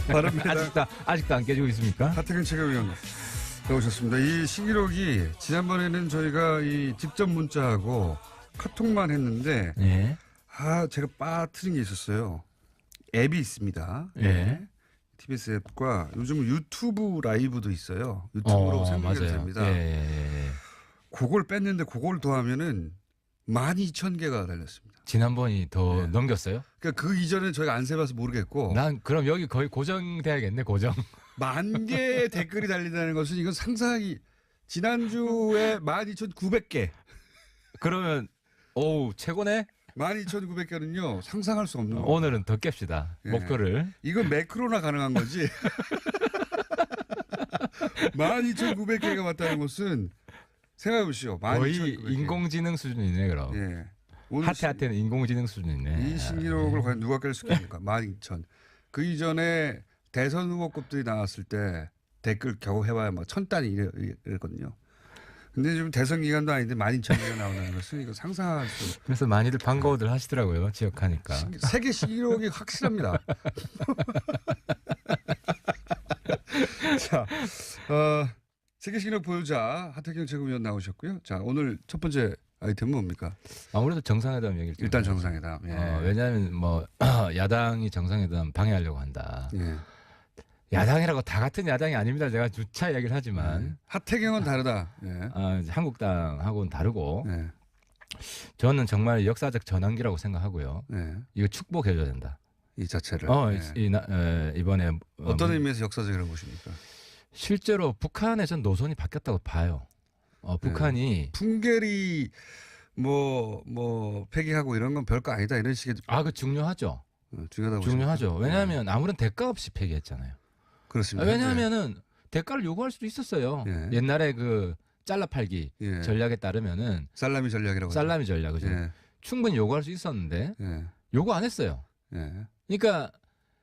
바른미래당 아직도 안 깨지고 있습니까? 하태경 최고위원 나오셨습니다. 이 신기록이 지난번에는 저희가 이 직접 문자하고 카톡만 했는데 예. 제가 빠뜨린 게 있었어요. 앱이 있습니다. 예. TBS 앱과 요즘 유튜브 라이브도 있어요. 유튜브로 생중계도 됩니다. 예. 그걸 뺐는데 그걸 더하면은 12,000개가 달렸습니다. 지난번이 더 넘겼어요? 그러니까 그 이전에 저희가 안 세봐서 모르겠고. 난 그럼 여기 거의 고정돼야겠네, 고정. 10,000개의 댓글이 달린다는 것은 이건 상상이 지난주에 12,900개. 그러면 오우 최고네. 12,900개는요 상상할 수 없는 거예요. 오늘은 더 깹시다. 예. 목표를. 이건 매크로나 가능한 거지. 12,900개가 왔다는 것은 생각해 보시오. 거의 12,900개. 인공지능 수준이네 그럼. 예. 하태는 인공지능 수준이네. 이 신기록을 과연 누가 깰 수 있습니까? 12,000. 그 이전에 대선 후보급들이 나왔을 때 댓글 겨우 해봐야 막 1,000단위 이랬거든요. 근데 지금 대선 기간도 아닌데 12,000개가 나온다는 것은 이거 상상할 수. 그래서 많이들 반가워들 하시더라고요. 지역하니까. 세계 신기록이 확실합니다. 자, 세계 신기록 보유자 하태경 최고위원 나오셨고요. 자, 오늘 첫 번째 아이템은 뭡니까? 아무래도 정상회담 얘기를 일단 정상회담. 예. 왜냐하면 뭐 야당이 정상회담 방해하려고 한다. 예. 야당이라고 다 같은 야당이 아닙니다. 제가 주차 얘기를 하지만 하태경은 다르다. 예. 한국당하고는 다르고 예. 저는 정말 역사적 전환기라고 생각하고요. 예. 이거 축복해줘야 된다. 이 자체를. 이번에 어떤 의미에서 역사적이라고 보십니까? 실제로 북한에선 노선이 바뀌었다고 봐요. 북한이 풍계리 폐기하고 이런 건 별거 아니다 이런 식의 그 중요하죠. 중요하다고 중요하죠. 보십니까? 왜냐하면 아무런 대가 없이 폐기했잖아요. 그렇습니다. 왜냐하면은 대가를 요구할 수도 있었어요. 예. 옛날에 그 잘라 팔기 예. 전략에 따르면은 살라미 전략이라고. 살라미 전략 그죠. 예. 충분히 요구할 수 있었는데 예. 요구 안 했어요. 예. 그러니까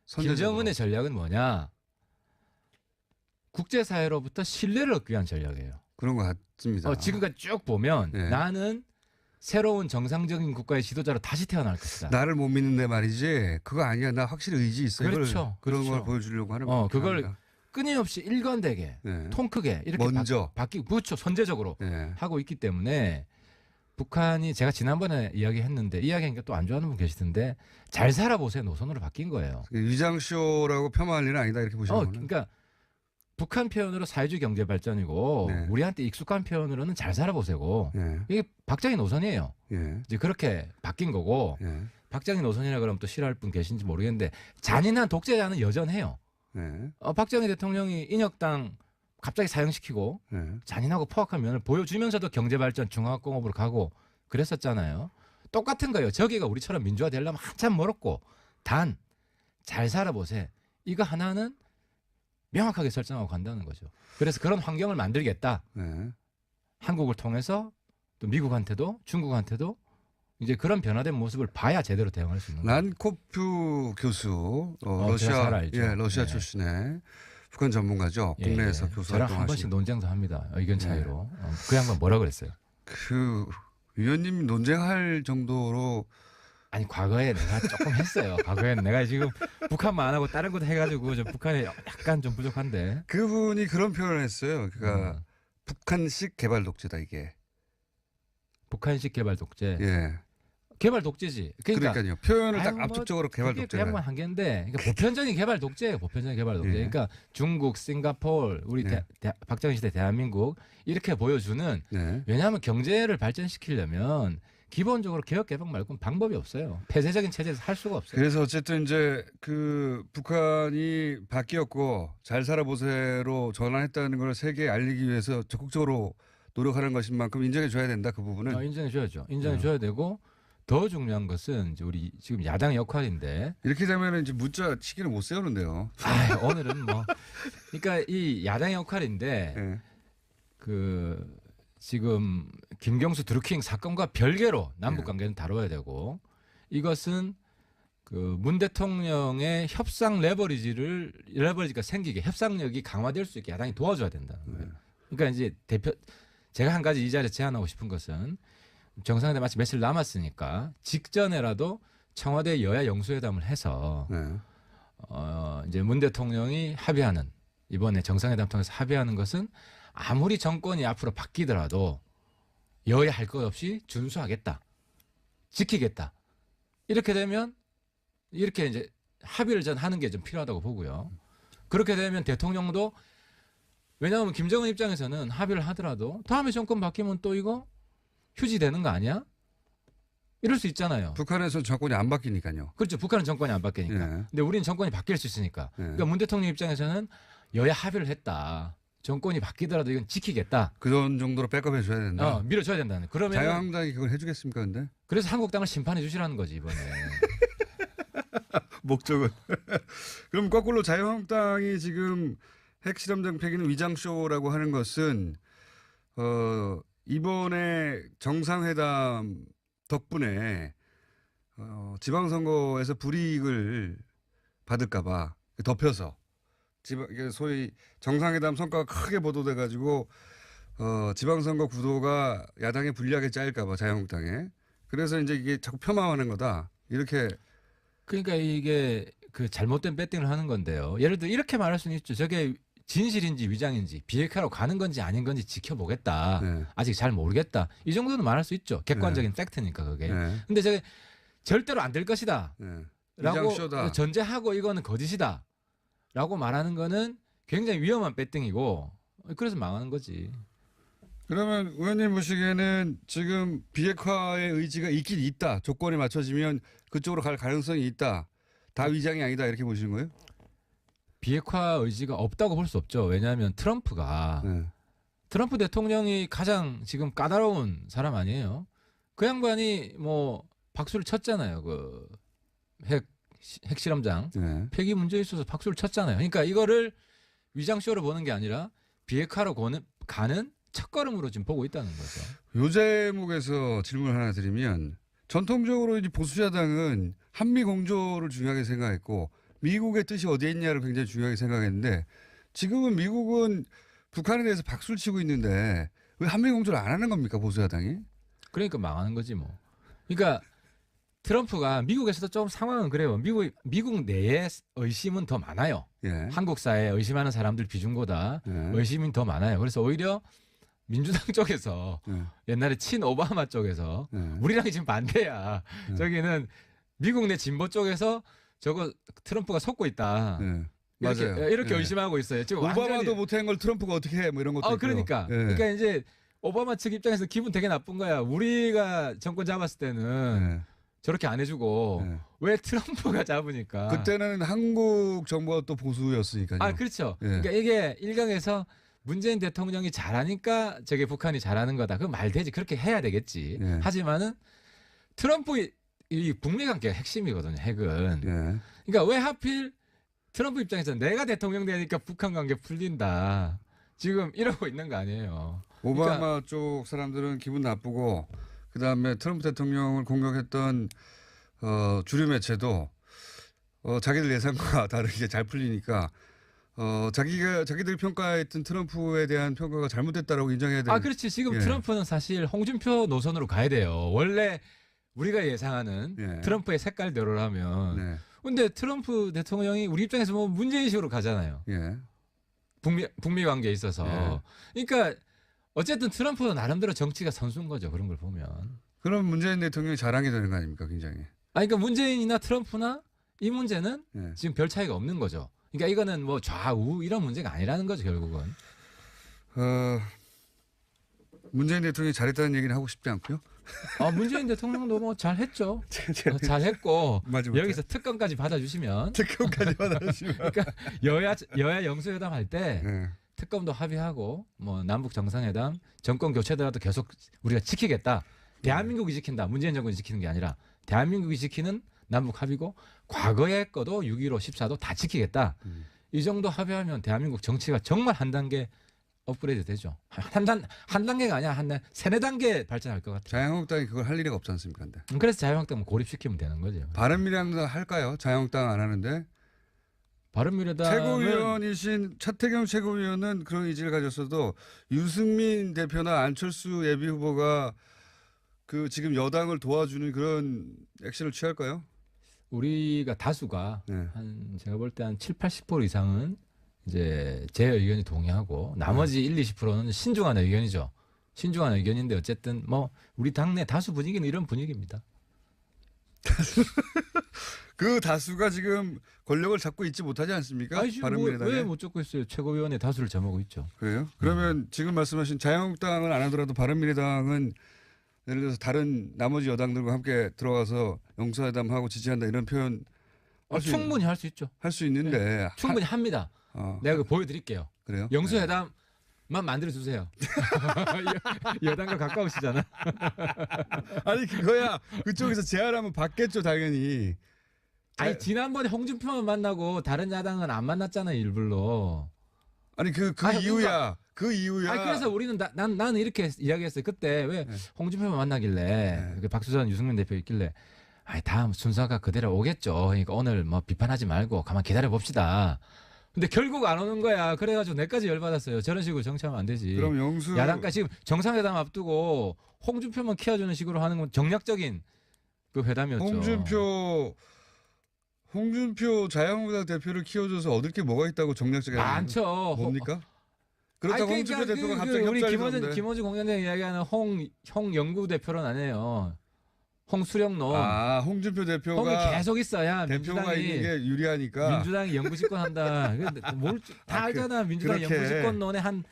선제적으로. 김정은의 전략은 뭐냐? 국제사회로부터 신뢰를 얻기 위한 전략이에요. 그런 것 같습니다. 지금까지 쭉 보면 예. 나는 새로운 정상적인 국가의 지도자로 다시 태어날 것이다. 나를 못 믿는데 말이지. 그거 아니야. 나 확실히 의지 있어. 그렇죠. 그런 그렇죠. 걸 보여주려고 하는 그걸 겁니다. 끊임없이 일관되게 예. 통 크게 이렇게 먼저. 바뀌고 그렇죠. 선제적으로 예. 하고 있기 때문에 북한이 제가 지난번에 이야기했는데 이야기하니까 또 안 좋아하는 분 계시던데 잘 살아보세요 노선으로 바뀐 거예요. 위장쇼라고 폄하할 일은 아니다 이렇게 보시는 거는. 그러니까 북한 표현으로 사회주의 경제 발전이고 네. 우리한테 익숙한 표현으로는 잘 살아보세요. 예. 이게 박정희 노선이에요. 예. 이제 그렇게 바뀐 거고 예. 박정희 노선이라 그러면 또 싫어할 분 계신지 모르겠는데 잔인한 독재자는 여전해요. 예. 박정희 대통령이 인혁당 갑자기 사형시키고 예. 잔인하고 포악한 면을 보여주면서도 경제발전 중화공업으로 가고 그랬었잖아요. 똑같은 거예요. 저기가 우리처럼 민주화 되려면 한참 멀었고 단 잘 살아보세요. 이거 하나는 명확하게 설정하고 간다는 거죠. 그래서 그런 환경을 만들겠다. 예. 한국을 통해서 또 미국한테도 중국한테도 이제 그런 변화된 모습을 봐야 제대로 대응할 수 있는 거예요. 란코프 교수, 제가 잘 러시아, 알죠. 러시아 네. 출신의 북한 전문가죠. 국내에서 교수 저랑 한 번씩 활동하시고. 논쟁도 합니다. 의견 차이로. 그 양반 뭐라 그랬어요? 그 위원님 논쟁할 정도로 아니 과거에 내가 조금 했어요. 과거에는 내가 지금 북한만 안 하고 다른 것도 해가지고 좀 북한에 약간 좀 부족한데. 그분이 그런 표현을 했어요. 그러니까 북한식 개발 독재다 이게. 북한식 개발 독재. 예. 개발 독재지. 그러니까요. 표현을 딱 아유, 압축적으로 개발 그게 독재다. 그냥만 한 개인데 그러니까 보편적인 개발 독재예요. 보편적인 개발 독재. 예. 그러니까 중국, 싱가포르, 우리 네. 박정희 시대 대한민국 이렇게 보여주는 네. 왜냐하면 경제를 발전시키려면 기본적으로 개혁 개방 말고는 방법이 없어요. 폐쇄적인 체제에서 할 수가 없어요. 그래서 어쨌든 이제 그 북한이 바뀌었고 잘 살아보세요로 전환했다는 걸 세계에 알리기 위해서 적극적으로 노력하는 것인 만큼 인정해 줘야 된다 그 부분은. 인정해 줘야죠. 인정해 줘야 되고 더 중요한 것은 이제 우리 지금 야당 역할인데 이렇게 되면 이제 문자 치기는 못 세우는데요. 오늘은 뭐 그러니까 이 야당 역할인데 예. 그 지금 김경수 드루킹 사건과 별개로 남북 관계는 다뤄야 되고 이것은 그 문 대통령의 협상 레버리지가 생기게 협상력이 강화될 수 있게 야당이 도와줘야 된다는 거예요. 그러니까 이제 제가 한 가지 이 자리에 제안하고 싶은 것은 정상회담 마치 며칠 남았으니까 직전에라도 청와대 여야 영수회담을 해서 네. 이제 문 대통령이 합의하는 이번에 정상회담 통해서 합의하는 것은 아무리 정권이 앞으로 바뀌더라도 여야 할 것 없이 준수하겠다, 지키겠다. 이렇게 되면 이렇게 이제 합의를 전 하는 게 좀 필요하다고 보고요. 그렇게 되면 대통령도 왜냐하면 김정은 입장에서는 합의를 하더라도 다음에 정권 바뀌면 또 이거 휴지되는 거 아니야? 이럴 수 있잖아요. 북한에서 정권이 안 바뀌니까요. 그렇죠. 북한은 정권이 안 바뀌니까. 예. 근데 우리는 정권이 바뀔 수 있으니까. 예. 그러니까 문 대통령 입장에서는 여야 합의를 했다. 정권이 바뀌더라도 이건 지키겠다. 그런 정도로 백업해 줘야 된다. 밀어줘야 된다는. 그러면 자유한국당이 그걸 해주겠습니까, 근데? 그래서 한국당을 심판해 주시라는 거지 이번에. 목적은. 그럼 거꾸로 자유한국당이 지금 핵실험장 폐기는 위장쇼라고 하는 것은 이번에 정상회담 덕분에 지방선거에서 불이익을 받을까봐 덮여서 소위 정상회담 성과가 크게 보도돼 가지고 지방선거 구도가 야당에 불리하게 짜일까봐 자유한국당에 그래서 이제 이게 자꾸 폄하하는 거다 이렇게. 그러니까 이게 그 잘못된 배팅을 하는 건데요. 예를 들어 이렇게 말할 수는 있죠. 저게 진실인지 위장인지 비핵화로 가는 건지 아닌 건지 지켜보겠다. 네. 아직 잘 모르겠다. 이 정도는 말할 수 있죠. 객관적인 팩트니까 그게. 네. 근데 저게 절대로 안 될 것이다. 네. 라고 위장쇼다. 전제하고 이거는 거짓이다. 라고 말하는 거는 굉장히 위험한 배팅이고 그래서 망하는 거지. 그러면 의원님 보시기에는 지금 비핵화의 의지가 있긴 있다. 조건이 맞춰지면 그쪽으로 갈 가능성이 있다. 다 위장이 아니다 이렇게 보시는 거예요? 비핵화 의지가 없다고 볼 수 없죠. 왜냐하면 트럼프가 네. 트럼프 대통령이 가장 지금 까다로운 사람 아니에요. 그 양반이 뭐 박수를 쳤잖아요. 그 핵실험장 네. 폐기 문제에 있어서 박수를 쳤잖아요. 그러니까 이거를 위장쇼로 보는 게 아니라 비핵화로 가는 첫걸음으로 지금 보고 있다는 거죠. 요 제목에서 질문 하나 드리면 전통적으로 이제 보수야당은 한미 공조를 중요하게 생각했고 미국의 뜻이 어디에 있냐를 굉장히 중요하게 생각했는데 지금은 미국은 북한에 대해서 박수를 치고 있는데 왜 한미 공조를 안 하는 겁니까 보수야당이? 그러니까 망하는 거지 뭐. 그러니까 트럼프가 미국에서도 좀 상황은 그래요. 미국 내에 의심은 더 많아요. 예. 한국 사회에 의심하는 사람들 비중보다 예. 의심이 더 많아요. 그래서 오히려 민주당 쪽에서 예. 옛날에 친 오바마 쪽에서 예. 우리랑 지금 반대야. 저기는 미국 내 진보 쪽에서 저거 트럼프가 속고 있다. 예. 이렇게, 맞아요. 이렇게 예. 의심하고 있어요. 지금 오바마도 완전히, 못한 걸 트럼프가 어떻게 해? 뭐 이런 것도 있고요. 그러니까. 예. 그러니까 이제 오바마 측 입장에서 기분 되게 나쁜 거야. 우리가 정권 잡았을 때는 예. 저렇게 안 해주고 예. 왜 트럼프가 잡으니까. 그때는 한국 정부가 또 보수였으니까요. 그렇죠. 예. 그러니까 이게 일각에서 문재인 대통령이 잘하니까 저게 북한이 잘하는 거다. 그건 말 되지. 그렇게 해야 되겠지. 예. 하지만은 트럼프 이 북미 관계가 핵심이거든요. 핵은. 예. 그러니까 왜 하필 트럼프 입장에서 내가 대통령 되니까 북한 관계 풀린다. 지금 이러고 있는 거 아니에요. 오바마 그러니까, 쪽 사람들은 기분 나쁘고 그다음에 트럼프 대통령을 공격했던 주류 매체도 자기들 예상과 다르게 잘 풀리니까 자기들 평가했던 트럼프에 대한 평가가 잘못됐다라고 인정해야 되는. 그렇지. 지금 예. 트럼프는 사실 홍준표 노선으로 가야 돼요. 원래 우리가 예상하는 예. 트럼프의 색깔대로라면. 네. 근데 트럼프 대통령이 우리 입장에서 뭐 문재인식으로 가잖아요. 예. 북미 관계에 있어서. 예. 그러니까 어쨌든 트럼프는 나름대로 정치가 선수인 거죠. 그런 걸 보면. 그럼 문재인 대통령이 자랑이 되는 거 아닙니까, 굉장히. 그러니까 문재인이나 트럼프나 이 문제는 예. 지금 별 차이가 없는 거죠. 그러니까 이거는 뭐 좌우 이런 문제가 아니라는 거죠, 결국은. 문재인 대통령이 잘했다는 얘기는 하고 싶지 않고요. 문재인 대통령도 뭐 잘했죠. 잘했고 마지막에. 여기서 특검까지 받아주시면 특검까지 받아주시면. 그러니까 여야 영수회담 할 때 예. 특검도 합의하고 뭐 남북 정상회담 정권 교체더라도 계속 우리가 지키겠다. 대한민국이 지킨다. 문재인 정권이 지키는 게 아니라 대한민국이 지키는 남북 합의고 과거의 거도 6.15, 14도 다 지키겠다. 이 정도 합의하면 대한민국 정치가 정말 한 단계 업그레이드 되죠. 한 단계가 아니야. 세네 단계 발전할 것 같아요. 자유한국당이 그걸 할 일이 없지 않습니까, 근데. 그래서 자유한국당 고립시키면 되는 거죠. 바른미래당도 할까요? 자유한국당 안 하는데. 바른미래당은 최고위원이신 차태경 최고위원은 그런 의지를 가졌어도 유승민 대표나 안철수 예비후보가 그 지금 여당을 도와주는 그런 액션을 취할까요? 우리가 다수가 네. 한 제가 볼 때 한 7, 80% 이상은 이제 제 의견이 동의하고 나머지 1, 20%는 신중한 의견이죠. 신중한 의견인데 어쨌든 뭐 우리 당내 다수 분위기는 이런 분위기입니다. 그 다수가 지금 권력을 잡고 있지 못하지 않습니까? 아니 지금 바른미래당에. 왜못 잡고 있어요? 최고위원회 다수를 점하고 있죠. 그래요? 그러면 지금 말씀하신 자유한국당을 안 하더라도 바른미래당은 예를 들어서 다른 나머지 여당들과 함께 들어가서 영수회담하고 지지한다 이런 표현 충분히 할 수 있죠. 할 수 있는데 충분히 합니다. 내가 그거 보여드릴게요. 그래요? 영수회담만 만들어 주세요. 여당과 가까우시잖아. 아니 그거야 그쪽에서 제안하면 받겠죠 당연히. 아니 지난번에 홍준표만 만나고 다른 야당은 안 만났잖아요 일부러. 아니 그 아니, 이유야. 그 이유야. 아니 그래서 우리는 나는 이렇게 이야기했어요. 그때 왜 홍준표만 만나길래 그 박수선 유승민 대표 있길래 아니 다음 순서가 그대로 오겠죠. 그러니까 오늘 뭐 비판하지 말고 가만 기다려 봅시다. 근데 결국 안 오는 거야. 그래가지고 내까지 열받았어요. 저런 식으로 정치하면 안 되지. 그럼 영수 야당까지 지금 정상회담 앞두고 홍준표만 키워주는 식으로 하는 건 정략적인 그 회담이었죠. 홍준표 자유한국당 대표를 키워줘서 얻을 게 뭐가 있다고 정략적인 많죠. 뭡니까? 그렇다고 아니, 홍준표 그러니까 대표가 갑자기 우리 협조를 김어준 공장장 이야기하는 홍 연구 대표론 아니에요. 홍수령론. 아 홍준표 홍이 대표가 계속 있어야 대표가 있는 게 유리하니까. 민주당이 연구집권한다. 다 알잖아. 민주당 그렇게. 연구집권론의 한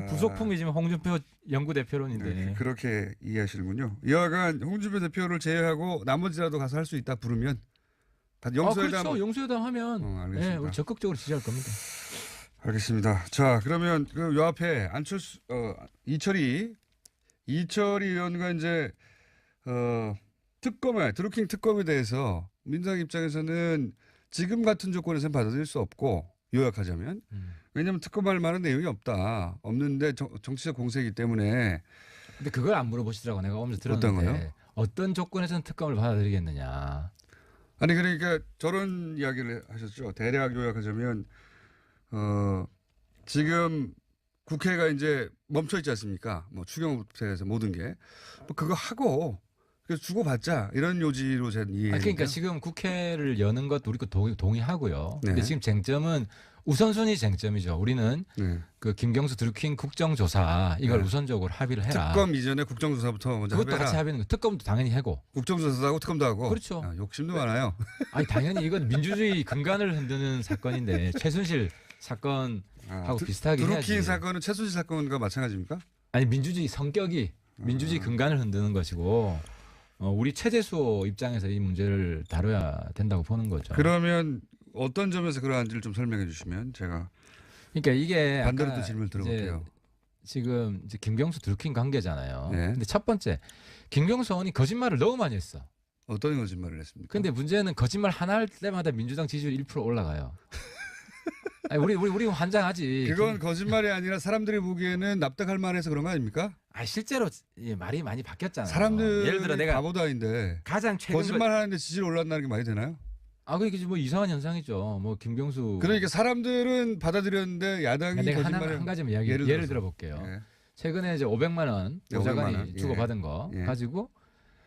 부속품이 지금 홍준표 연구대표론인데. 네, 그렇게 이해하시는군요. 여하간 홍준표 대표를 제외하고 나머지라도 가서 할 수 있다 부르면 다 영수회담. 그렇죠. 영수회담 하면 알겠습니다. 네, 우리 적극적으로 지지할 겁니다. 알겠습니다. 자 그러면 그 요 앞에 안철수 이철희 의원과 이제 드루킹 특검에 대해서 민주당 입장에서는 지금 같은 조건에서는 받아들일 수 없고 요약하자면 왜냐하면 특검할 만한 내용이 없는데 정치적 공세이기 때문에. 근데 그걸 안 물어보시더라고. 내가 오면서 들었는데 어떤 거요? 어떤 조건에서는 특검을 받아들이겠느냐. 아니 그러니까 저런 이야기를 하셨죠. 대략 요약하자면 지금 국회가 이제 멈춰 있지 않습니까? 뭐 추경부터 해서 모든 게 뭐 그거 하고 그래서 주고받자 이런 요지로 제가 이해해요. 그러니까 지금 국회를 여는 것 우리 거 동의하고요. 네. 근데 지금 쟁점은 우선순위 쟁점이죠. 우리는 네. 그 김경수 드루킹 국정조사 이걸 네. 우선적으로 합의를 해라. 특검 이전에 국정조사부터 먼저 그것도 해라. 같이 합의는 거. 특검도 당연히 하고. 국정조사도 하고 특검도 하고. 그렇죠. 욕심도 많아요. 아니 당연히 이건 민주주의 근간을 흔드는 사건인데 최순실 사건하고 비슷하게 드루킹 해야지. 사건은 최순실 사건과 마찬가지입니까? 아니 민주주의 성격이 민주주의 근간을 흔드는 것이고 우리 최재수호 입장에서 이 문제를 다뤄야 된다고 보는 거죠. 그러면 어떤 점에서 그러한지를 좀 설명해 주시면 제가 그러니까 이게 반대로 아까 또 질문을 들어볼게요. 지금 이제 김경수 드루킹 관계잖아요. 네. 근데 첫 번째 김경수 의원이 거짓말을 너무 많이 했어. 어떤 거짓말을 했습니까? 근데 문제는 거짓말 하나 할 때마다 민주당 지지율 1% 올라가요. 아니, 우리 환장하지. 그건 거짓말이 아니라 사람들이 보기에는 납득할 만해서 그런 거 아닙니까? 아 실제로 말이 많이 바뀌었잖아요. 사람들 예를 들어 내가 바보도 아닌데 가장 최근 거짓말 하는데 지지율 올랐다는 게 말이 되나요? 그게 뭐 이상한 현상이죠. 뭐 김경수 그러니까 사람들은 받아들였는데 야당이 내가 거짓말을 한 가지만 예를 들어볼게요. 예. 최근에 이제 500만 원 네, 보좌관이 500만 원. 주고 예. 받은 거 예. 가지고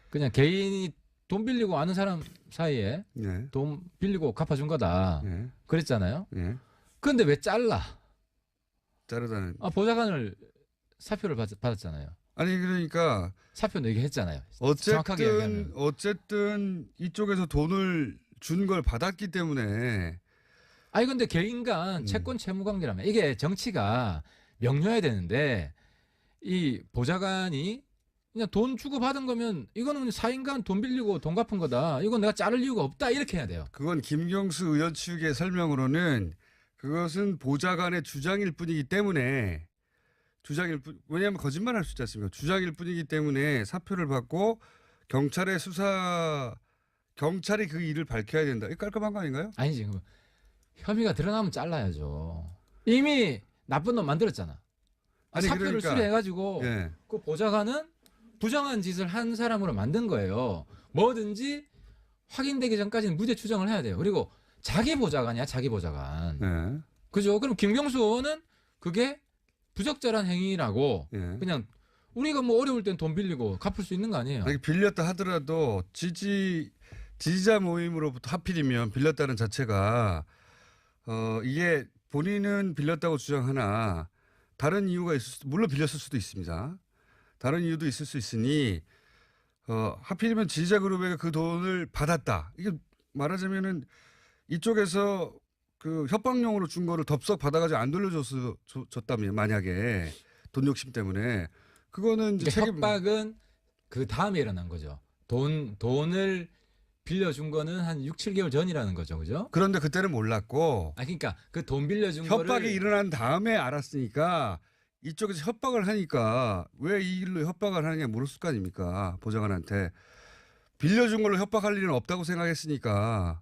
그냥 개인이 돈 빌리고 아는 사람 사이에 예. 돈 빌리고 갚아준 거다. 예. 그랬잖아요. 예. 그런데 왜 잘라? 자르다는. 보좌관을 사표를 받았잖아요. 아니 그러니까 사표 내게 했잖아요. 정확하게 얘기하면. 어쨌든 이쪽에서 돈을 준 걸 받았기 때문에. 아니 근데 개인간 채권 채무 관계라면 이게 정치가 명료해야 되는데 이 보좌관이 그냥 돈 주고 받은 거면 이거는 사인간 돈 빌리고 돈 갚은 거다. 이건 내가 자를 이유가 없다 이렇게 해야 돼요. 그건 김경수 의원 측의 설명으로는 그것은 보좌관의 주장일 뿐이기 때문에 왜냐하면 거짓말할 수 있지 않습니까? 주장일 뿐이기 때문에 사표를 받고 경찰이 그 일을 밝혀야 된다. 이거 깔끔한 거 아닌가요? 아니지. 혐의가 드러나면 잘라야죠. 이미 나쁜 놈 만들었잖아. 아니, 사표를 그러니까. 수리해가지고 예. 그 보좌관은 부정한 짓을 한 사람으로 만든 거예요. 뭐든지 확인되기 전까지는 무죄 추정을 해야 돼요. 그리고 자기 보좌관이야, 자기 보좌관. 예. 그죠? 그럼 김경수 의원은 그게 부적절한 행위라고 예. 그냥 우리가 뭐 어려울 땐 돈 빌리고 갚을 수 있는 거 아니에요? 아니, 빌렸다 하더라도 지지자 모임으로부터 하필이면 빌렸다는 자체가 이게 본인은 빌렸다고 주장하나 다른 이유가 있을 수도, 물론 빌렸을 수도 있습니다. 다른 이유도 있을 수 있으니 하필이면 지지자 그룹에게 그 돈을 받았다. 이게 말하자면은 이쪽에서 그 협박용으로 준 거를 덥석 받아가지고 안 돌려줬다면 만약에 돈 욕심 때문에 그거는 이제 그러니까 협박은 그 다음에 일어난 거죠. 돈을 빌려준 거는 한 6, 7개월 전이라는 거죠. 그죠? 그런데 그때는 몰랐고 그러니까 그 돈 빌려준 협박이 거를 일어난 다음에 알았으니까 이쪽에서 협박을 하니까 왜 이 일로 협박을 하느냐 물었을 거 아닙니까? 보좌관한테. 빌려준 걸로 협박할 일은 없다고 생각했으니까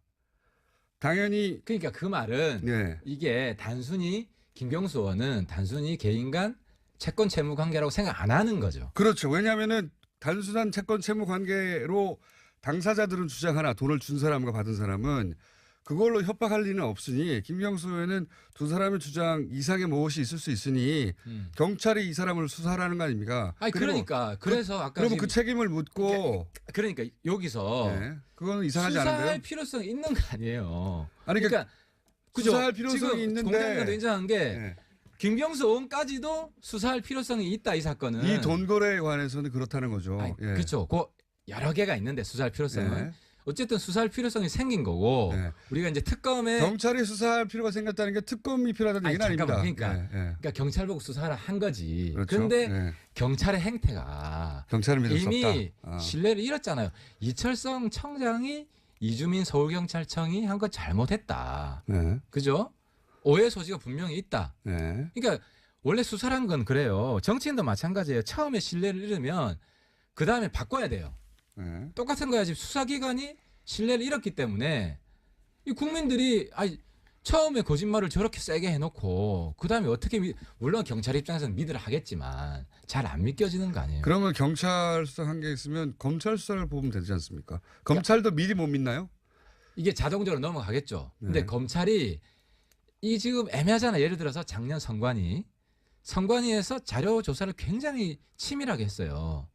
당연히 그러니까 그 말은 네. 이게 단순히 김경수 의원은 단순히 개인 간 채권 채무 관계라고 생각 안 하는 거죠. 그렇죠. 왜냐하면은 단순한 채권 채무 관계로 당사자들은 주장하나 돈을 준 사람과 받은 사람은 그걸로 협박할 리는 없으니 김경수 의원은 두 사람의 주장 이상의 무엇이 있을 수 있으니 경찰이 이 사람을 수사하라는 거 아닙니까? 아니 그러니까 그래서 아까 그러면 지금 그 책임을 묻고 그러니까 여기서 네. 그거는 이상하지 수사할 않은데요? 필요성이 있는 거 아니에요. 아니 그러니까 그죠? 수사할 필요성이 지금 있는데 공장장도 인정한 게 네. 김경수 의원까지도 수사할 필요성이 있다 이 사건은. 이 돈 거래에 관해서는 그렇다는 거죠. 아니, 예. 그렇죠. 그 여러 개가 있는데 수사할 필요성은 네. 어쨌든 수사할 필요성이 생긴 거고 네. 우리가 이제 특검에 경찰이 수사할 필요가 생겼다는 게 특검이 필요하다는 아니, 얘기는 잠깐만. 아닙니다. 그러니까, 예, 예. 그러니까 경찰 보고 수사하라 한 거지. 그렇죠. 그런데 예. 경찰의 행태가 경찰을 믿을 수 이미 없다. 신뢰를 잃었잖아요. 이철성 청장이 이주민 서울경찰청이 한 거 잘못했다. 네. 그죠? 오해 소지가 분명히 있다. 네. 그러니까 원래 수사란 건 그래요. 정치인도 마찬가지예요. 처음에 신뢰를 잃으면 그 다음에 바꿔야 돼요. 네. 똑같은 거야. 지금 수사기관이 신뢰를 잃었기 때문에 이 국민들이 처음에 거짓말을 저렇게 세게 해놓고 그 다음에 어떻게 물론 경찰 입장에서는 믿으라 하겠지만 잘 안 믿겨지는 거 아니에요. 그러면 경찰 수사 한 게 있으면 검찰 수사를 보면 되지 않습니까? 검찰도 미리 못 믿나요? 이게 자동적으로 넘어가겠죠. 근데 네. 검찰이 이 지금 애매하잖아. 예를 들어서 작년 선관위에서 자료 조사를 굉장히 치밀하게 했어요.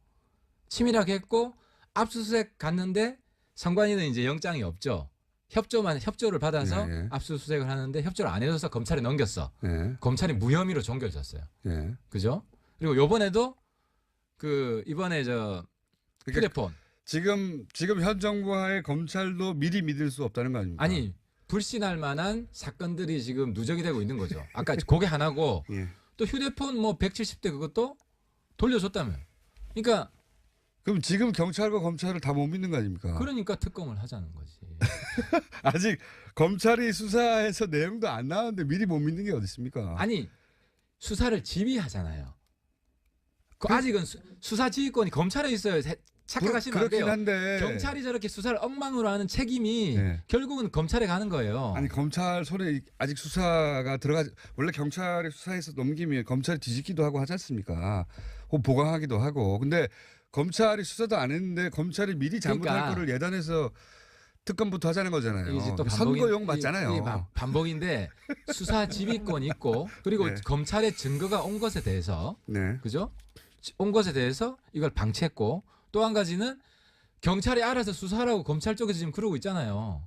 치밀하게 했고 압수수색 갔는데 선관위는 이제 영장이 없죠. 협조를 받아서 예, 예. 압수수색을 하는데 협조를 안 해줘서 검찰에 넘겼어. 네. 검찰이 무혐의로 종결졌어요. 네. 그죠? 그리고 요번에도 이번에 그러니까 휴대폰 지금 현 정부와의 검찰도 미리 믿을 수 없다는 거 아닙니까? 아니 불신할 만한 사건들이 지금 누적이 되고 있는 거죠. 아까 그게 하나고 예. 또 휴대폰 170대 그것도 돌려줬다며. 그러니까 그럼 지금 경찰과 검찰을 다 못 믿는 거 아닙니까? 그러니까 특검을 하자는 거지. 아직 검찰이 수사해서 내용도 안 나왔는데 미리 못 믿는 게 어디 있습니까? 아니 수사를 지휘하잖아요. 아직은 수사 지휘권이 검찰에 있어요. 착각하시면 안 돼요. 그렇긴 한데 경찰이 저렇게 수사를 엉망으로 하는 책임이 네. 결국은 검찰에 가는 거예요. 아니 검찰 손에 아직 수사가 들어가지 원래 경찰이 수사해서 넘기면 검찰이 뒤집기도 하고 하지 않습니까? 혹 보강하기도 하고 근데 검찰이 수사도 안 했는데 검찰이 미리 잘못할 그러니까 거를 예단해서 특검부터 하자는 거잖아요. 이제 또 선거용 맞잖아요. 이게 반복인데 수사 지휘권이 있고 그리고 네. 검찰의 증거가 온 것에 대해서 네. 그죠? 온 것에 대해서 이걸 방치했고 또 한 가지는 경찰이 알아서 수사하라고 검찰 쪽에서 지금 그러고 있잖아요.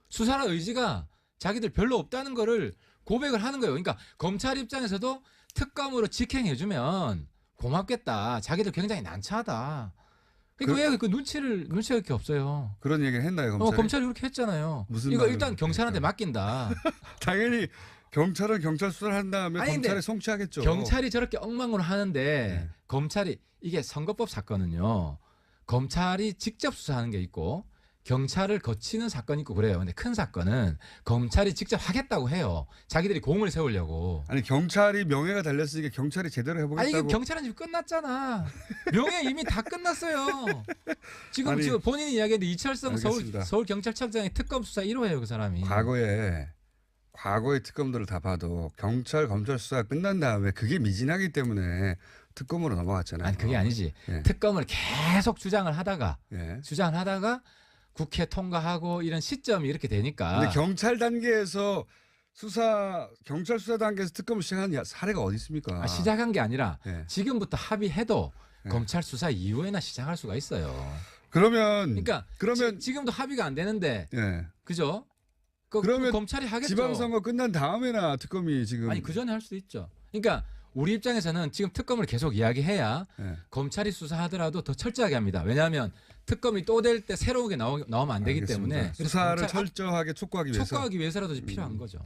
수사할 의지가 자기들 별로 없다는 거를 고백을 하는 거예요. 그러니까 검찰 입장에서도 특검으로 직행해주면 고맙겠다. 자기들 굉장히 난처하다. 그러니까 왜 그 눈치가 이렇게 없어요. 그런 얘기를 했나요 검찰이? 검찰이 그렇게 했잖아요. 무슨 이거 말을 일단 경찰한테 그러니까. 맡긴다. 당연히 경찰은 경찰 수사를 한 다음에 아니, 검찰에 근데 송치하겠죠. 경찰이 저렇게 엉망으로 하는데 네. 검찰이 이게 선거법 사건은요. 검찰이 직접 수사하는 게 있고 경찰을 거치는 사건이 있고 그래요. 근데 큰 사건은 검찰이 직접 하겠다고 해요. 자기들이 공을 세우려고. 아니 경찰이 명예가 달렸으니까 경찰이 제대로 해보겠다고. 아니 이게 경찰은 지금 끝났잖아. 명예 이미 다 끝났어요. 지금 아니, 본인이 이야기했는데 이철성 알겠습니다. 서울경찰청장의 특검 수사 1호예요. 그 사람이. 과거의 특검들을 다 봐도 경찰 검찰 수사가 끝난 다음에 그게 미진하기 때문에 특검으로 넘어갔잖아요. 아니 그게 아니지. 예. 특검을 계속 주장을 하다가 예. 국회 통과하고 이런 시점이 이렇게 되니까. 근데 경찰 단계에서 경찰 수사 단계에서 특검을 시작한 사례가 어디 있습니까? 시작한 게 아니라 예. 지금부터 합의해도 예. 검찰 수사 이후에나 시작할 수가 있어요. 그러니까 그러면 지금도 합의가 안 되는데 예. 그죠? 그러면 검찰이 하겠죠. 지방선거 끝난 다음에나 특검이 지금 아니 그 전에 할 수도 있죠. 그러니까 우리 입장에서는 지금 특검을 계속 이야기해야 예. 검찰이 수사하더라도 더 철저하게 합니다. 왜냐하면 특검이 또 될 때 새로운 게 나오면 안 되기 알겠습니다. 때문에 수사를 검찰 철저하게 촉구하기 위해서 촉구하기 위해서라도 필요한 거죠.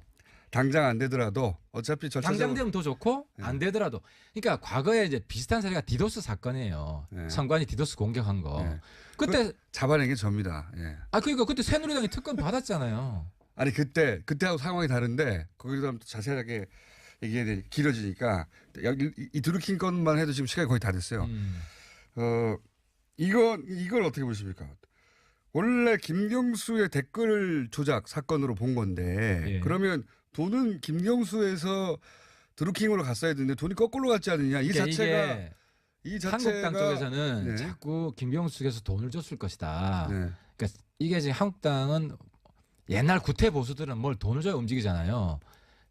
당장 안 되더라도 어차피 당장 절차적으로 되면 더 좋고 네. 안 되더라도 그러니까 과거에 이제 비슷한 사례가 디도스 사건이에요. 네. 선관위 디도스 공격한 거. 네. 그때 잡아낸 게 접니다. 예. 그러니까 그때 새누리당이 특검 받았잖아요. 아니 그때하고 상황이 다른데 거기서 자세하게 얘기해야 되 길어지니까 이 드루킹 건만 해도 지금 시간이 거의 다 됐어요. 이걸 어떻게 보십니까? 원래 김경수의 댓글 조작 사건으로 본 건데 예. 그러면 돈은 김경수에서 드루킹으로 갔어야 되는데 돈이 거꾸로 갔지 않느냐? 그러니까 이 자체가 한국당 쪽에서는 네. 자꾸 김경수 측에서 돈을 줬을 것이다. 네. 그러니까 이게 지금 한국당은 옛날 구태 보수들은 뭘 돈을 줘야 움직이잖아요.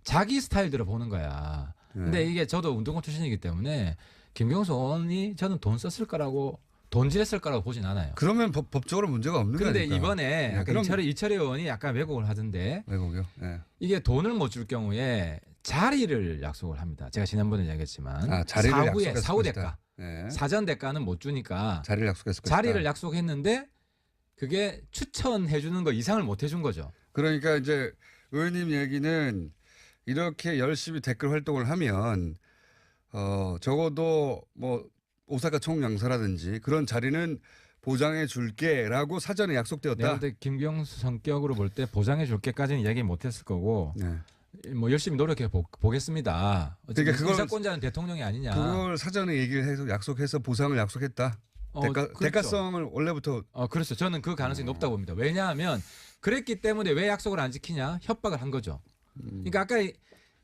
자기 스타일대로 보는 거야. 근데 이게 저도 운동권 출신이기 때문에 김경수 의원이 저는 돈 썼을 거라고 돈질했을 거라고 보진 않아요. 그러면 법적으로 문제가 없는 거니까. 그런데 이번에 약간 그럼- 이철희 의원이 약간 왜곡을 하던데 왜곡이요? 네. 이게 돈을 못 줄 경우에 자리를 약속을 합니다. 제가 지난번에 이야기했지만 자리를 사후에 약속했을 사후 것이다. 대가 네. 사전 대가는 못 주니까 자리를 약속했을 것이다. 자리를 약속했는데 그게 추천해 주는 거 이상을 못 해준 거죠. 그러니까 이제 의원님 얘기는 이렇게 열심히 댓글 활동을 하면 적어도 뭐 오사카 총영사라든지 그런 자리는 보장해 줄게라고 사전에 약속되었다. 내가 볼 때 김경수 성격으로 볼 때 보장해 줄게까지는 이야기 못 했을 거고 네. 뭐 열심히 노력해 보겠습니다. 그러니까 그걸- 인사권자는 대통령이 아니냐. 그걸 사전에 얘기를 해서 약속해서 보상을 약속했다. 그렇죠. 대가성을 원래부터 그렇죠. 저는 그 가능성이 높다고 봅니다. 왜냐하면 그랬기 때문에 왜 약속을 안 지키냐? 협박을 한 거죠. 그러니까 아까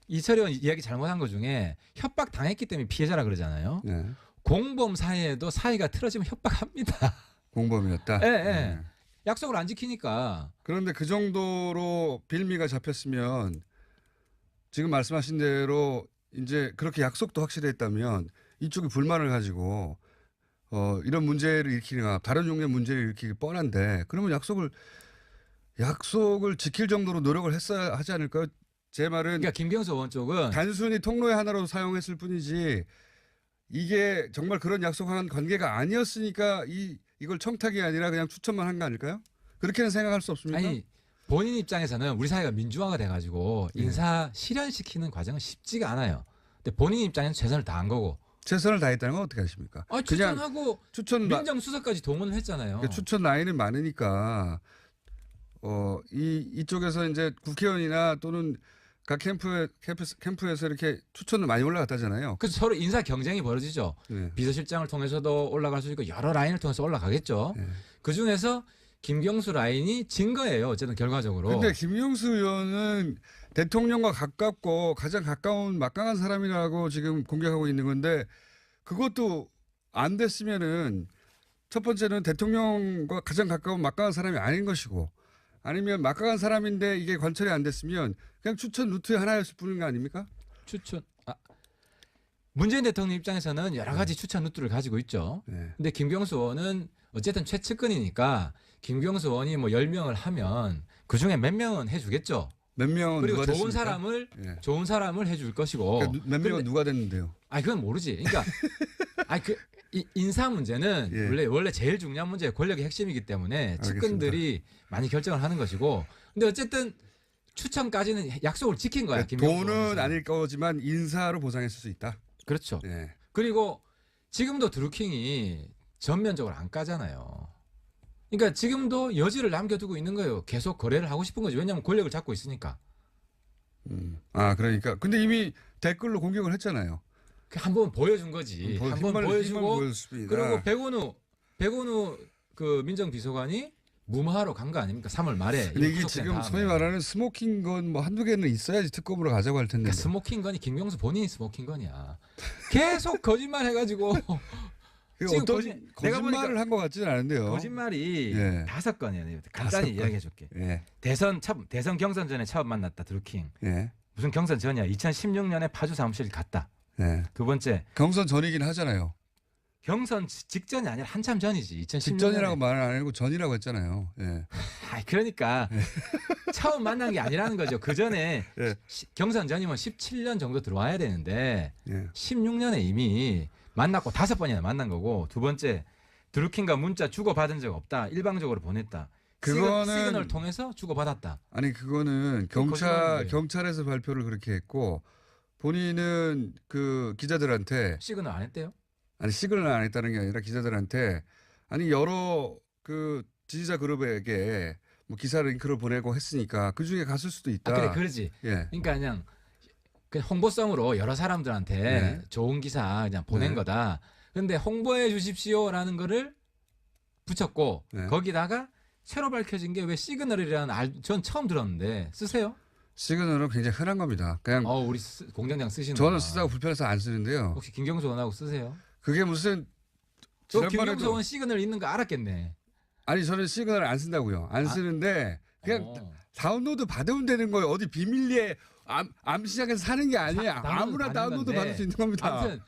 이철희 의원 이야기 잘못한 것 중에 협박 당했기 때문에 피해자라 그러잖아요. 네. 공범 사이에도 사이가 틀어지면 협박합니다. 공범이었다. 예, 예. 네. 약속을 안 지키니까. 그런데 그 정도로 빌미가 잡혔으면 지금 말씀하신 대로 이제 그렇게 약속도 확실했다면 이쪽이 불만을 가지고 이런 문제를 일으키거나 다른 종류의 문제를 일으키기 뻔한데 그러면 약속을 지킬 정도로 노력을 했어야 하지 않을까요? 제 말은 그러니까 김경수 의원 쪽은 단순히 통로의 하나로 사용했을 뿐이지 이게 정말 그런 약속한 관계가 아니었으니까 이걸 청탁이 아니라 그냥 추천만 한 거 아닐까요? 그렇게는 생각할 수 없습니까? 아니 본인 입장에서는 우리 사회가 민주화가 돼가지고 인사 실현시키는 과정은 쉽지가 않아요. 근데 본인 입장에는 최선을 다한 거고. 최선을 다했다는 건 어떻게 하십니까? 추천하고 추천 민정수석까지 동원을 했잖아요. 추천 라인은 많으니까 이쪽에서 이제 국회의원이나 또는 각 캠프에서 이렇게 추천을 많이 올라갔다잖아요. 그래서 서로 인사 경쟁이 벌어지죠. 네. 비서실장을 통해서도 올라갈 수 있고 여러 라인을 통해서 올라가겠죠. 네. 그 중에서 김경수 라인이 진 거예요. 어쨌든 결과적으로. 근데 김용수 의원은 대통령과 가깝고 가장 가까운 막강한 사람이라고 지금 공격하고 있는 건데 그것도 안 됐으면은 첫 번째는 대통령과 가장 가까운 막강한 사람이 아닌 것이고 아니면 막강한 사람인데 이게 관철이 안 됐으면 그냥 추천 루트의 하나였을 뿐인 거 아닙니까? 추천. 문재인 대통령 입장에서는 여러 가지 추천 루트를 가지고 있죠. 네. 근데 김경수 의원은 어쨌든 최측근이니까 김경수 의원이 뭐 10명을 하면 그중에 몇 명은 해주겠죠. 몇 명은 그리고 누가 좋은 됐습니까? 예. 좋은 사람을 해줄 것이고. 그러니까 몇 명은 누가 됐는데요? 그건 모르지. 그러니까 인사 문제는 예. 원래 제일 중요한 문제가 권력의 핵심이기 때문에 알겠습니다. 측근들이 많이 결정을 하는 것이고. 근데 어쨌든 추천까지는 약속을 지킨 거야. 김경수 돈은 의원에서. 아닐 거지만 인사로 보상했을 수 있다. 그렇죠. 예. 그리고 지금도 드루킹이 전면적으로 안 까잖아요. 그러니까 지금도 여지를 남겨두고 있는 거예요. 계속 거래를 하고 싶은 거지. 왜냐하면 권력을 잡고 있으니까. 그러니까. 근데 이미 댓글로 공격을 했잖아요. 한번 보여준 거지. 한번 보여주고 그리고 백원우 그 민정비서관이 무마하러 간 거 아닙니까? 3월 말에. 근데 이게 구속된 지금 다음에. 소위 말하는 스모킹 건 뭐 한두 개는 있어야지 특검으로 가자고 할 텐데. 그러니까 스모킹 건이 김경수 본인이 스모킹 건이야. 계속 거짓말 해가지고 지금 어떤 내가 보니까 거짓말을 한 것 같지는 않은데요. 거짓말이 예. 5건이에요. 간단히 이야기해 줄게. 예. 대선 경선 전에 처음 만났다 드루킹. 예. 무슨 경선 전이야. 2016년에 파주 사무실 갔다. 예. 두 번째 경선 전이긴 하잖아요. 경선 직전이 아니라 한참 전이지. 2016년에. 직전이라고 말은 안 하고 전이라고 했잖아요. 예. 그러니까 처음 만난 게 아니라는 거죠. 그 전에 예. 경선 전이면 17년 정도 들어와야 되는데 예. 16년에 이미 만났고 5번이나 만난 거고, 두 번째 드루킹과 문자 주고 받은 적 없다. 일방적으로 보냈다. 시그널 통해서 주고 받았다. 아니 그거는 경찰에서 발표를 그렇게 했고 본인은 그 기자들한테 시그널 안 했대요? 아니 시그널 안 했다는 게 아니라 기자들한테 아니 여러 그 지지자 그룹에게 뭐 기사 링크를 보내고 했으니까 그 중에 갔을 수도 있다. 그래 그러지. 예. 그러니까 그냥 홍보성으로 여러 사람들한테 네. 좋은 기사 그냥 보낸 네. 거다. 근데 홍보해 주십시오라는 거를 붙였고 네. 거기다가 새로 밝혀진 게 왜 시그널이라는 전 처음 들었는데 쓰세요? 시그널은 굉장히 흔한 겁니다. 그냥 우리 공장장 쓰시는 저는 쓰다가 불편해서 안 쓰는데요. 혹시 김경수 원하고 쓰세요? 그게 무슨 저 김경수 원 시그널 있는 거 알았겠네. 아니 저는 시그널을 안 쓴다고요. 안 쓰는데 그냥 다운로드 받으면 되는 거예요. 어디 비밀리에 암시장에서 사는 게 아니야. 아무나 다운로드 받을 수 있는 겁니다. 아무튼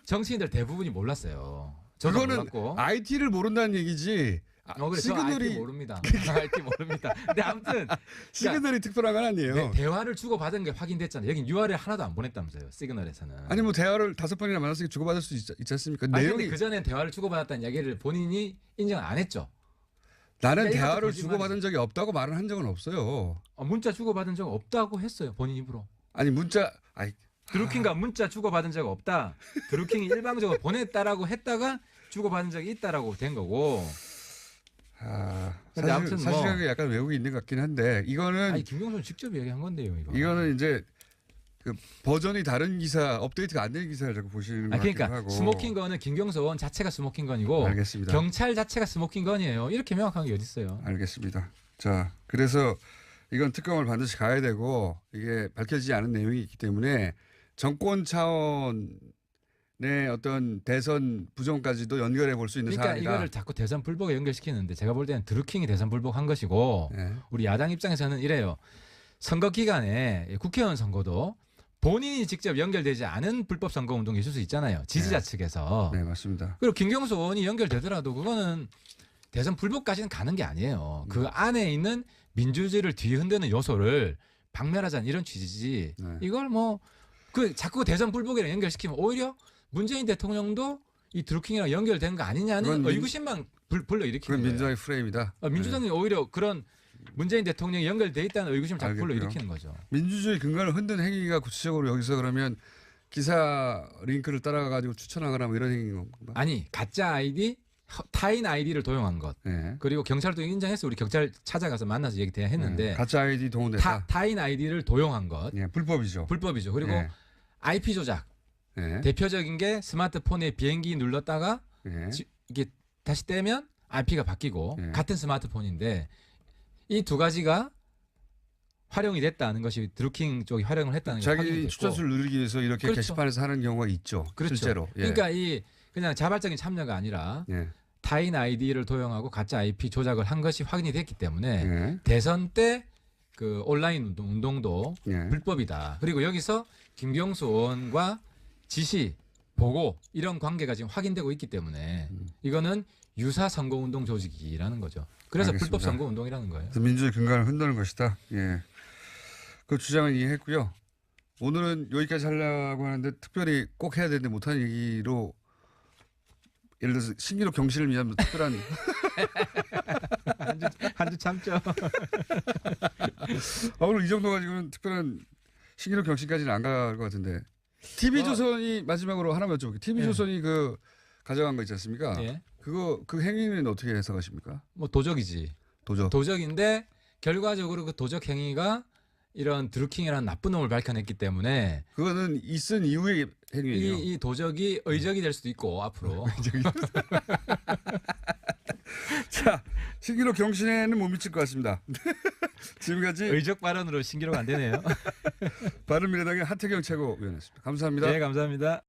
정치인들 대부분이 몰랐어요. 저도 그거는 몰랐고. IT를 모른다는 얘기지. 그래, 시그널이 IT 모릅니다. IT 모릅니다. 근데 아무튼 시그널이 특별한 건 아니에요. 대화를 주고 받은 게 확인됐잖아요. 여긴 URL 하나도 안 보냈다면서요. 시그널에서는. 아니 뭐 대화를 5번이나 만났으니까 주고받을 수 있지 않습니까? 내용이 그 전에 대화를 주고 받았다는 이야기를 본인이 인정을 안 했죠. 나는 그러니까 대화를 주고받은 적이 없다고 말은 한 적은 없어요. 문자 주고 받은 적 없다고 했어요. 본인 입으로. 아니 문자 드루킹과 문자 주고 받은 적 없다. 드루킹이 일방적으로 보냈다라고 했다가 주고 받은 적이 있다라고 된 거고. 사실은 약간 왜곡이 있는 것 같긴 한데 이거는 김경수는 직접 얘기한 건데요. 이거는 이제 그 버전이 다른 기사, 업데이트가 안 된 기사를 자꾸 보시는 것 같기도 하고. 스모킹 건은 김경수 원 자체가 스모킹 건이고 알겠습니다. 경찰 자체가 스모킹 건이에요. 이렇게 명확한 게 어디 있어요? 알겠습니다. 자, 그래서 이건 특검을 반드시 가야 되고 이게 밝혀지지 않은 내용이 있기 때문에 정권 차원의 어떤 대선 부정까지도 연결해 볼 수 있는 그러니까 사안이다. 이거를 자꾸 대선 불복에 연결시키는데 제가 볼 때는 드루킹이 대선 불복한 것이고 네. 우리 야당 입장에서는 이래요. 선거 기간에 국회의원 선거도 본인이 직접 연결되지 않은 불법 선거 운동이 있을 수 있잖아요. 지지자 측에서. 네, 맞습니다. 그리고 김경수 의원이 연결되더라도 그거는 대선 불복까지는 가는 게 아니에요. 그 안에 있는 민주주의를 뒤흔드는 요소를 박멸하자는 이런 취지지. 네. 이걸 자꾸 대선 불복이랑 연결시키면 오히려 문재인 대통령도 이 드루킹이랑 연결된 거 아니냐는 의구심만 불러일으키는 그건 거예요. 민주당의 프레임이다. 민주당이 오히려 그런 문재인 대통령이 연결돼 있다는 의구심을 자꾸 불러일으키는 거죠. 민주주의 근간을 흔든 행위가 구체적으로 여기서 그러면 기사 링크를 따라가지고 추천하거나 뭐 이런 행위인 건가? 아니 가짜 아이디, 타인 아이디를 도용한 것. 네. 그리고 경찰도 인정했어. 우리 경찰 찾아가서 만나서 얘기 했는데 네. 가짜 아이디 동원됐다. 타인 아이디를 도용한 것. 네, 불법이죠. 불법이죠. 그리고 네. IP 조작. 네. 대표적인 게 스마트폰에 비행기 눌렀다가 네. 이게 다시 떼면 IP가 바뀌고 네. 같은 스마트폰인데 이 두 가지가 활용이 됐다는 것이 드루킹 쪽이 활용을 했다는 게 자기 추천수를 누리기 위해서 이렇게 그렇죠. 게시판에서 하는 경우가 있죠. 그렇죠. 실제로. 예. 그러니까 이 그냥 자발적인 참여가 아니라 예. 타인 아이디를 도용하고 가짜 IP 조작을 한 것이 확인이 됐기 때문에 예. 대선 때 그 온라인 운동도 예. 불법이다. 그리고 여기서 김경수 의원과 지시, 보고 이런 관계가 지금 확인되고 있기 때문에 이거는 유사 선거운동 조직이라는 거죠. 그래서 알겠습니다. 불법 선거운동이라는 거예요. 그래서 민주주의 근간을 흔드는 것이다. 예. 그 주장은 이해했고요. 오늘은 여기까지 하려고 하는데 특별히 꼭 해야 되는데 못하는 얘기로 예를 들어서 신기록 경신을 위한 특별한 한 주 참죠. 오늘 이 정도 가지고는 특별한 신기록 경신까지는 안 갈 것 같은데 TV조선이 마지막으로 하나만 여쭤볼게요. TV조선이 그 가져간 거 있지 않습니까? 예. 그 행위는 어떻게 해석하십니까? 뭐 도적이지. 도적. 도적인데 결과적으로 그 도적 행위가 이런 드루킹이라는 나쁜 놈을 밝혀냈기 때문에 그거는 있은 이후의 행위예요. 이 도적이 의적이 될 수도 있고 앞으로. 자, 신기록 경신에는 못 미칠 것 같습니다. 지금까지 의적 발언으로 신기록 안 되네요. 바른미래당의 하태경 최고위원이었습니다. 감사합니다. 네, 감사합니다.